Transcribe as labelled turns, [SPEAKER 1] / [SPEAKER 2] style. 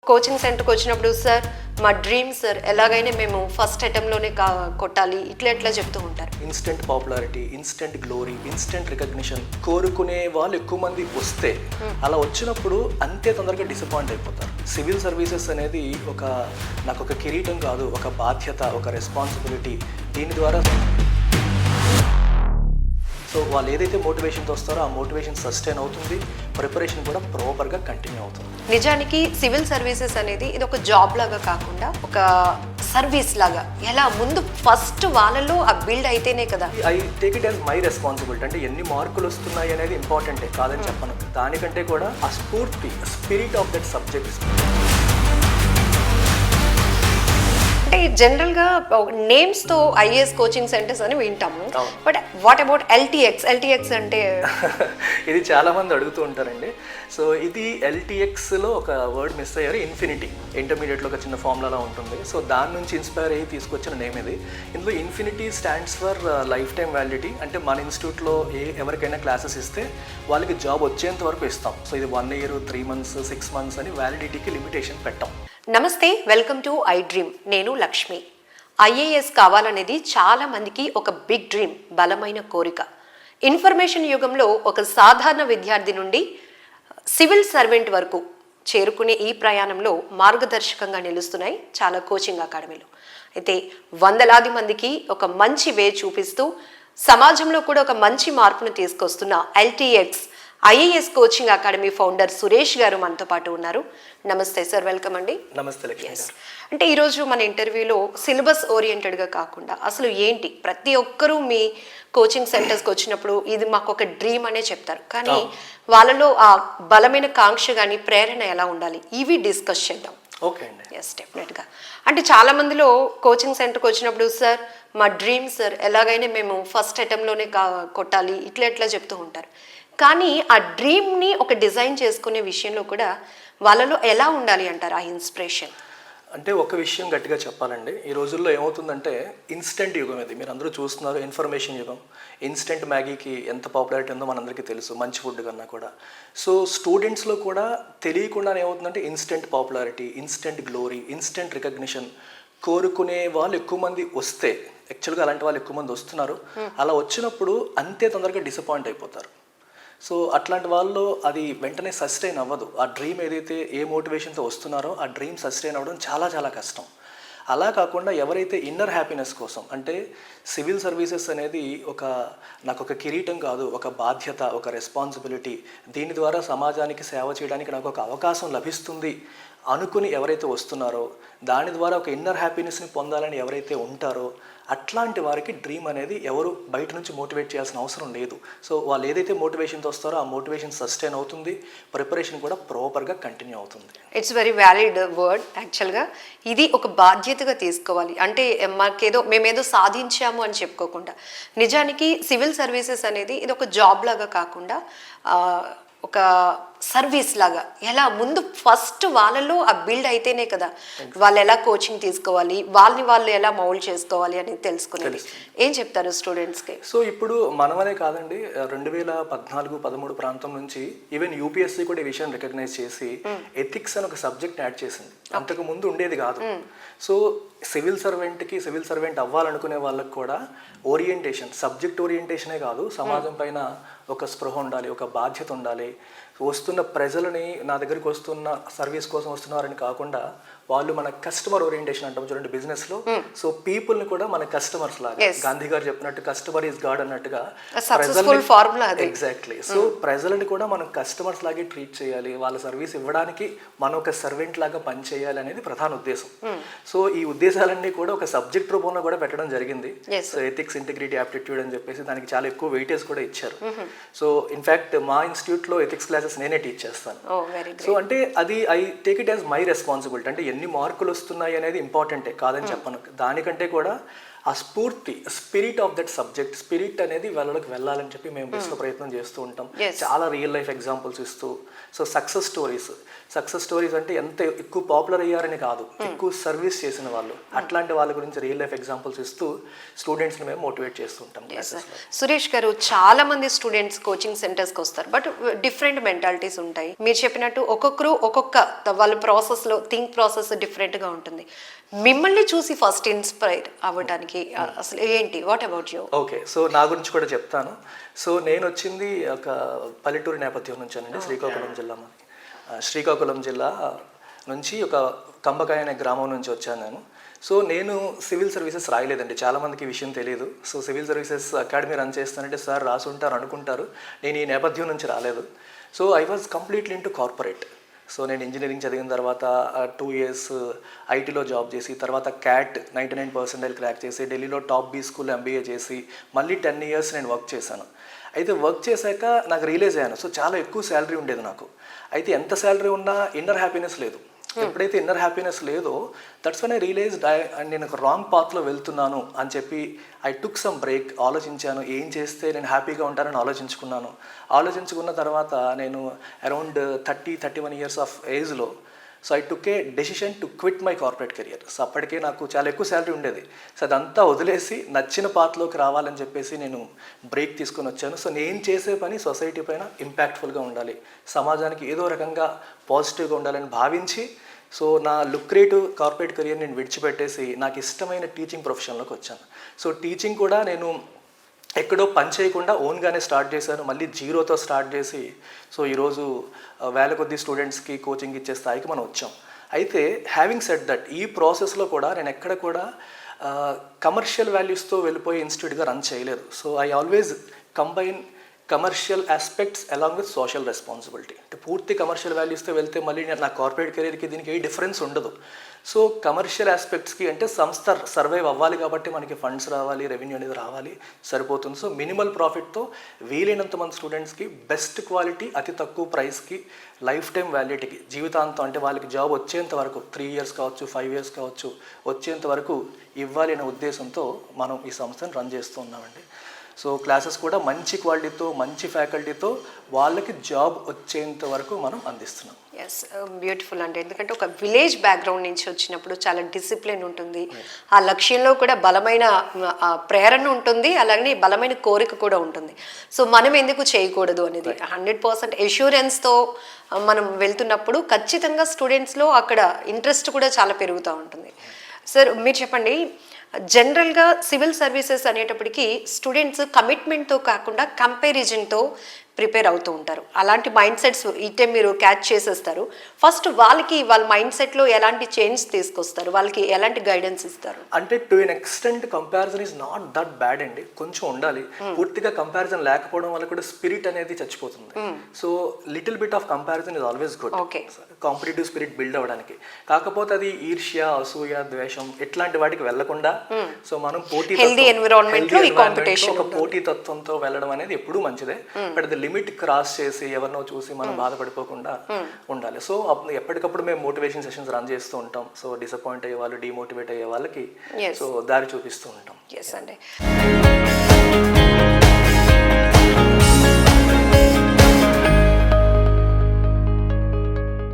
[SPEAKER 1] Coaching సెంటర్కి వచ్చినప్పుడు sir మా డ్రీమ్ సార్ ఎలాగైనా మేము ఫస్ట్ అటెంప్ట్లోనే కొట్టాలి ఇట్లా ఎట్లా చెప్తూ ఉంటారు.
[SPEAKER 2] Instant popularity, instant glory, instant recognition కోరుకునే వాళ్ళు ఎక్కువ మంది వస్తే అలా వచ్చినప్పుడు అంతే తొందరగా డిసప్పాయింట్ అయిపోతారు. సివిల్ సర్వీసెస్ అనేది నాకు ఒక కిరీటం కాదు, ఒక బాధ్యత, ఒక రెస్పాన్సిబిలిటీ. దీని ద్వారా సో వాళ్ళు ఏదైతే మోటివేషన్తో వస్తారో ఆ మోటివేషన్ సస్టైన్ అవుతుంది, ప్రిపరేషన్ కూడా ప్రాపర్గా కంటిన్యూ అవుతుంది.
[SPEAKER 1] నిజానికి సివిల్ సర్వీసెస్ అనేది ఇది ఒక జాబ్ లాగా కాకుండా ఒక సర్వీస్ లాగా ఎలా ముందు ఫస్ట్ వాళ్ళలో ఆ బిల్డ్ అయితేనే కదా.
[SPEAKER 2] I take it as my responsibility. అంటే ఎన్ని మార్కులు వస్తున్నాయి అనేది ఇంపార్టెంటే కాదని చెప్పను, దానికంటే కూడా ఆ స్పిరిట్ ఆఫ్ దట్ సబ్జెక్ట్.
[SPEAKER 1] అంటే జనరల్గా నేమ్స్తో ఐఏఎస్ కోచింగ్ సెంటర్స్ అని వింటాము, బట్ వాట్ అబౌట్ ఎల్టీఎక్స్ అంటే
[SPEAKER 2] ఇది చాలా మంది అడుగుతూ ఉంటారండి. సో ఇది ఎల్టీఎక్స్లో ఒక వర్డ్ మిస్ అయ్యారు, ఇన్ఫినిటీ. ఇంటర్మీడియట్లో ఒక చిన్న ఫార్ములా ఉంటుంది, సో దాని నుంచి ఇన్స్పైర్ అయ్యి తీసుకొచ్చిన నేమ్ ఇది. ఇందులో infinity stands for life time validity. అంటే మన ఇన్స్టిట్యూట్లో ఎవరికైనా క్లాసెస్ ఇస్తే వాళ్ళకి జాబ్ వచ్చేంత వరకు ఇస్తాం. సో ఇది 1 year, 3 months, 6 months అని వ్యాలిడిటీకి లిమిటేషన్ పెట్టాం.
[SPEAKER 1] నమస్తే, వెల్కమ్ టు ఐ డ్రీమ్. నేను లక్ష్మి. ఐఏఎస్ కావాలనేది చాలా మందికి ఒక బిగ్ డ్రీమ్, బలమైన కోరిక. ఇన్ఫర్మేషన్ యుగంలో ఒక సాధారణ విద్యార్థి నుండి సివిల్ సర్వెంట్ వరకు చేరుకునే ఈ ప్రయాణంలో మార్గదర్శకంగా నిలుస్తున్నాయి చాలా కోచింగ్ అకాడమీలు. అయితే వందలాది మందికి ఒక మంచి వే చూపిస్తూ సమాజంలో కూడా ఒక మంచి మార్పును తీసుకొస్తున్న LTX IAS coaching academy founder Suresh garu మనతో పాటు ఉన్నారు. నమస్తే సార్, వెల్కమ్ అండి.
[SPEAKER 2] నమస్తే లక్ష్మి.
[SPEAKER 1] అంటే ఈరోజు మన ఇంటర్వ్యూలో సిలబస్ ఓరియంటెడ్గా కాకుండా అసలు ఏంటి, ప్రతి ఒక్కరూ మీ కోచింగ్ సెంటర్స్కి వచ్చినప్పుడు ఇది మాకు ఒక డ్రీమ్ అనే చెప్తారు, కానీ వాళ్ళలో ఆ బలమైన కాంక్ష కానీ ప్రేరణ ఎలా ఉండాలి, ఇవి డిస్కస్ చేద్దాం.
[SPEAKER 2] ఓకే అండి.
[SPEAKER 1] ఎస్, డెఫినెట్గా. అంటే చాలా మందిలో కోచింగ్ సెంటర్కి వచ్చినప్పుడు సార్ మా డ్రీమ్ సార్ ఎలాగైనా మేము ఫస్ట్ అటెంప్ట్లోనే కొట్టాలి ఇట్లా ఎట్లా చెప్తూ ఉంటారు, కానీ ఆ డ్రీమ్ని ఒక డిజైన్ చేసుకునే విషయంలో కూడా వాళ్ళలో ఎలా ఉండాలి అంటారు ఆ ఇన్స్పిరేషన్?
[SPEAKER 2] అంటే ఒక విషయం గట్టిగా చెప్పాలండి, ఈ రోజుల్లో ఏమవుతుందంటే ఇన్స్టెంట్ యుగం ఇది. మీరు అందరూ చూస్తున్నారు, ఇన్ఫర్మేషన్ యుగం. ఇన్స్టెంట్ మ్యాగీకి ఎంత పాపులారిటీ ఉందో మనందరికీ తెలుసు, మంచి ఫుడ్ కన్నా కూడా. సో స్టూడెంట్స్లో కూడా తెలియకుండా ఏమవుతుందంటే instant popularity, instant glory, instant recognition కోరుకునే వాళ్ళు ఎక్కువ మంది వస్తే, యాక్చువల్గా అలాంటి వాళ్ళు ఎక్కువ మంది వస్తున్నారు. అలా వచ్చినప్పుడు అంతే తొందరగా డిసప్పాయింట్ అయిపోతారు. సో అట్లాంటి వాళ్ళు అది వెంటనే సస్టైన్ అవ్వదు. ఆ డ్రీమ్ ఏదైతే ఏ మోటివేషన్తో వస్తున్నారో ఆ డ్రీమ్ సస్టైన్ అవ్వడం చాలా చాలా కష్టం. అలా కాకుండా ఎవరైతే ఇన్నర్ హ్యాపీనెస్ కోసం, అంటే సివిల్ సర్వీసెస్ అనేది నాకు ఒక కిరీటం కాదు, ఒక బాధ్యత, ఒక రెస్పాన్సిబిలిటీ. దీని ద్వారా సమాజానికి సేవ చేయడానికి నాకు ఒక అవకాశం లభిస్తుంది అనుకుని ఎవరైతే వస్తున్నారో, దాని ద్వారా ఒక ఇన్నర్ హ్యాపీనెస్ని పొందాలని ఎవరైతే ఉంటారో అట్లాంటి వారికి డ్రీమ్ అనేది ఎవరు బయట నుంచి మోటివేట్ చేయాల్సిన అవసరం లేదు. సో వాళ్ళు ఏదైతే మోటివేషన్తో వస్తారో ఆ మోటివేషన్ సస్టైన్ అవుతుంది, ప్రిపరేషన్ కూడా ప్రాపర్గా కంటిన్యూ అవుతుంది.
[SPEAKER 1] It's very valid word. యాక్చువల్గా ఇది ఒక బాధ్యతగా తీసుకోవాలి. అంటే మేమేదో సాధించాము అని చెప్పుకోకుండా, నిజానికి సివిల్ సర్వీసెస్ అనేది ఇది ఒక జాబ్ లాగా కాకుండా ఒక సర్వీస్ లాగా ఎలా ముందు ఫస్ట్ వాళ్ళలో ఆ బిల్డ్ అయితేనే కదా వాళ్ళు ఎలా కోచింగ్ తీసుకోవాలి, వాళ్ళు ఎలా మౌల్డ్ చేసుకోవాలి అని తెలుసుకునేది. ఏం చెప్తారు స్టూడెంట్స్కి?
[SPEAKER 2] సో ఇప్పుడు మనమనే కాదండి, 2014-13 ప్రాంతం నుంచి ఈవెన్ యూపీఎస్సీ కూడా ఈ విషయం రికగ్నైజ్ చేసి ఎథిక్స్ అని ఒక సబ్జెక్ట్ యాడ్ చేసింది. అంతకు ముందు ఉండేది కాదు. సో సివిల్ సర్వెంట్ అవ్వాలనుకునే వాళ్ళకి కూడా ఓరియంటేషన్, సబ్జెక్ట్ ఓరియంటేషనే కాదు, సమాజం పైన ఒక స్పృహ ఉండాలి, ఒక బాధ్యత ఉండాలి. వస్తున్న ప్రజలని నా దగ్గరికి వస్తున్న సర్వీస్ కోసం వస్తున్నారని కాకుండా వాళ్ళు మన కస్టమర్ ఓరియంటేషన్ అంటాం చూడండి బిజినెస్లో. సో పీపుల్ని కూడా మన కస్టమర్స్ లాగా, గాంధీ గారు చెప్పినట్టు కస్టమర్ ఈజ్ గాడ్ అన్నట్టుగా ఎగ్జాక్ట్లీ. సో ప్రజలని కూడా మనం కస్టమర్స్ లాగే ట్రీట్ చేయాలి, వాళ్ళ సర్వీస్ ఇవ్వడానికి మనం ఒక సర్వెంట్ లాగా పనిచేయాలి అనేది ప్రధాన ఉద్దేశం. సో ఈ ఉద్దేశాలన్నీ కూడా ఒక సబ్జెక్ట్ రూపంలో కూడా పెట్టడం జరిగింది. సో ఎథిక్స్, ఇంటిగ్రిటీ, యాప్టిట్యూడ్ అని చెప్పేసి దానికి చాలా ఎక్కువ వెయిటేజ్ కూడా ఇచ్చారు. సో ఇన్ఫాక్ట్ మా ఇన్స్టిట్యూట్లో ఎథిక్స్ క్లాసెస్ నేనే టీచ్ చేస్తాను. సో అంటే అది I take it as my responsibility. అంటే ఎన్ని మార్కులు వస్తున్నాయి అనేది ఇంపార్టెంటే కాదని చెప్పను, దానికంటే కూడా ఆ స్ఫూర్తి spirit of that subject spirit అనేది వాళ్ళకి వెళ్ళాలని చెప్పి మేము బెస్ట్ ప్రయత్నం చేస్తూ ఉంటాం.
[SPEAKER 1] Yes.
[SPEAKER 2] చాలా రియల్ లైఫ్ ఎగ్జాంపుల్స్ ఇస్తూ, సో సక్సెస్ స్టోరీస్ అంటే ఎంత ఎక్కువ పాపులర్ అయ్యారని కాదు, ఎక్కువ సర్వీస్ చేసిన వాళ్ళు, అట్లాంటి వాళ్ళ గురించి రియల్ లైఫ్ ఎగ్జాంపుల్స్ ఇస్తూ స్టూడెంట్స్ని మేము మోటివేట్ చేస్తూ ఉంటాం.
[SPEAKER 1] సురేష్ గారు, చాలా మంది స్టూడెంట్స్ కోచింగ్ సెంటర్స్కి వస్తారు, బట్ డిఫరెంట్ మెంటాలిటీస్ ఉంటాయి. మీరు చెప్పినట్టు ఒక్కొక్కరు ఒక్కొక్క వాళ్ళ ప్రాసెస్లో థింక్ ప్రాసెస్ డిఫరెంట్గా ఉంటుంది. మిమ్మల్ని చూసి ఫస్ట్ ఇన్స్పైర్ అవ్వడానికి అసలు ఏంటి, what about you?
[SPEAKER 2] Okay, so నా గురించి కూడా చెప్తాను. సో నేను వచ్చింది ఒక పల్లెటూరు నేపథ్యం నుంచి అండి, శ్రీకాకుళం జిల్లా. మాది శ్రీకాకుళం జిల్లా నుంచి ఒక కంబకాయ అనే గ్రామం నుంచి వచ్చాను నేను. సో నేను సివిల్ సర్వీసెస్ రాయలేదండి, చాలామందికి ఈ విషయం తెలియదు. So civil services academy run చేస్తానంటే సార్ రాసుంటారు అనుకుంటారు, నేను ఈ నేపథ్యం నుంచి రాలేదు. So I was completely into corporate. So నేను ఇంజనీరింగ్ చదివిన తర్వాత 2 years ఐటీలో జాబ్ చేసి, తర్వాత క్యాట్ 99% క్రాక్ చేసి, ఢిల్లీలో టాప్ బీ స్కూల్ MBA చేసి, మళ్ళీ 10 years నేను వర్క్ చేశాను. అయితే వర్క్ చేశాక నాకు రియలైజ్ అయ్యాను, సో చాలా ఎక్కువ శాలరీ ఉండేది నాకు. అయితే ఎంత శాలరీ ఉన్నా ఇన్నర్ హ్యాపీనెస్ లేదు. ఎప్పుడైతే ఇన్నర్ హ్యాపీనెస్ లేదో, దట్స్ వన్ ఐ రియలైజ్డ్ నేను ఒక రాంగ్ పాత్లో వెళ్తున్నాను అని చెప్పి ఐ టుక్ సమ్ బ్రేక్. ఆలోచించాను, ఏం చేస్తే నేను హ్యాపీగా ఉంటానని ఆలోచించుకున్న తర్వాత నేను అరౌండ్ 30-31 years ఆఫ్ ఏజ్లో so I took A decision to quit my corporate career. So అప్పటికే నాకు చాలా ఎక్కువ శాలరీ ఉండేది. సో అదంతా వదిలేసి నచ్చిన పాత్లోకి రావాలని చెప్పేసి నేను బ్రేక్ తీసుకొని వచ్చాను. సో నేను చేసే పని సొసైటీ పైన ఇంపాక్ట్ఫుల్గా ఉండాలి, సమాజానికి ఏదో రకంగా పాజిటివ్గా ఉండాలని భావించి, సో నా లుక్రేటివ్ కార్పొరేట్ కెరియర్ నేను విడిచిపెట్టేసి నాకు ఇష్టమైన టీచింగ్ ప్రొఫెషన్లోకి వచ్చాను. సో టీచింగ్ కూడా నేను ఎక్కడో పని చేయకుండా ఓన్గానే స్టార్ట్ చేశాను, మళ్ళీ జీరోతో స్టార్ట్ చేసి, సో ఈరోజు వేల కొద్ది స్టూడెంట్స్కి కోచింగ్ ఇచ్చే స్థాయికి మనం వచ్చాం. అయితే హ్యావింగ్ సెడ్ దట్, ఈ ప్రాసెస్లో కూడా నేను ఎక్కడ కూడా కమర్షియల్ వాల్యూస్తో వెళ్ళిపోయి ఇన్స్టిట్యూట్గా రన్ చేయలేదు. So I always combine commercial aspects along with social responsibility. అంటే పూర్తి కమర్షియల్ వాల్యూస్తో వెళ్తే మళ్ళీ నా కార్పొరేట్ కెరీర్కి దీనికి ఏ డిఫరెన్స్ ఉండదు. సో కమర్షియల్ ఆస్పెక్ట్స్కి అంటే సంస్థ సర్వైవ్ అవ్వాలి కాబట్టి మనకి ఫండ్స్ రావాలి, రెవెన్యూ అనేది రావాలి, సరిపోతుంది. సో మినిమల్ ప్రాఫిట్తో వీలైనంత మంది స్టూడెంట్స్కి బెస్ట్ క్వాలిటీ అతి తక్కువ ప్రైస్కి లైఫ్ టైం వ్యాలిడిటీకి జీవితాంతం, అంటే వాళ్ళకి జాబ్ వచ్చేంత వరకు 3 years కావచ్చు, 5 years కావచ్చు, వచ్చేంత వరకు ఇవ్వాలి అనే ఉద్దేశంతో మనం ఈ సంస్థను రన్ చేస్తూ ఉన్నామండి. సో క్లాసెస్ కూడా మంచి క్వాలిటీతో, మంచి ఫ్యాకల్టీతో వాళ్ళకి జాబ్ వచ్చేంత వరకు మనం అందిస్తున్నాం.
[SPEAKER 1] ఎస్, బ్యూటిఫుల్ అండి. ఎందుకంటే ఒక విలేజ్ బ్యాక్గ్రౌండ్ నుంచి వచ్చినప్పుడు చాలా డిసిప్లిన్ ఉంటుంది, ఆ లక్ష్యంలో కూడా బలమైన ప్రేరణ ఉంటుంది, అలాగే బలమైన కోరిక కూడా ఉంటుంది. సో మనం ఎందుకు చేయకూడదు అనేది 100% ఎష్యూరెన్స్తో మనం వెళ్తున్నప్పుడు ఖచ్చితంగా స్టూడెంట్స్లో అక్కడ ఇంట్రెస్ట్ కూడా చాలా పెరుగుతూ ఉంటుంది. సార్ మీరు చెప్పండి, జనరల్గా సివిల్ సర్వీసెస్ అనేటప్పటికీ స్టూడెంట్స్ కమిట్మెంట్తో కాకుండా కంపారిజన్తో ప్రిపేర్ అవుతూ ఉంటారు. అలాంటి మైండ్ సెట్స్ ఇటే మీరు క్యాచ్ చేసేస్తారు. ఫస్ట్ వాళ్ళ మైండ్ సెట్లో ఎలాంటి చేంజ్ తీసుకొస్తారు, వాళ్ళకి ఎలాంటి గైడెన్స్ ఇస్తారు?
[SPEAKER 2] అంటే to an extent comparison is not that bad అండి, కొంచెం ఉండాలి. పూర్తిగా కంపారిజన్ లేకపోవడం వల్ల కూడా స్పిరిట్ అనేది చచ్చిపోతుంది. So little bit of comparison is always good, competitive spirit build అవ్వడానికి. కాకపోతే అది ఈర్ష్య, అసూయ, ద్వేషం ఇట్లాంటి వాటికి వెళ్లకుండా, సో మనం
[SPEAKER 1] హెల్దీ ఎన్విరాన్మెంట్ లో ఈ కాంపిటీషన్,
[SPEAKER 2] ఒక పోటీ తత్వంతో వెళ్ళడం అనేది ఎప్పుడూ మంచిదే. బట్ అది లిమిట్ క్రాస్ చేసి ఎవరినో చూసి మనం బాధపడిపోకుండా ఉండాలి. సో ఎప్పటికప్పుడు మేము మోటివేషన్ సెషన్స్ రన్ చేస్తూ ఉంటాం. సో డిసప్పాయింట్ అయ్యే వాళ్ళు, డిమోటివేట్ అయ్యే వాళ్ళకి సో దారి చూపిస్తూ ఉంటాం.
[SPEAKER 1] ఎస్ అండి.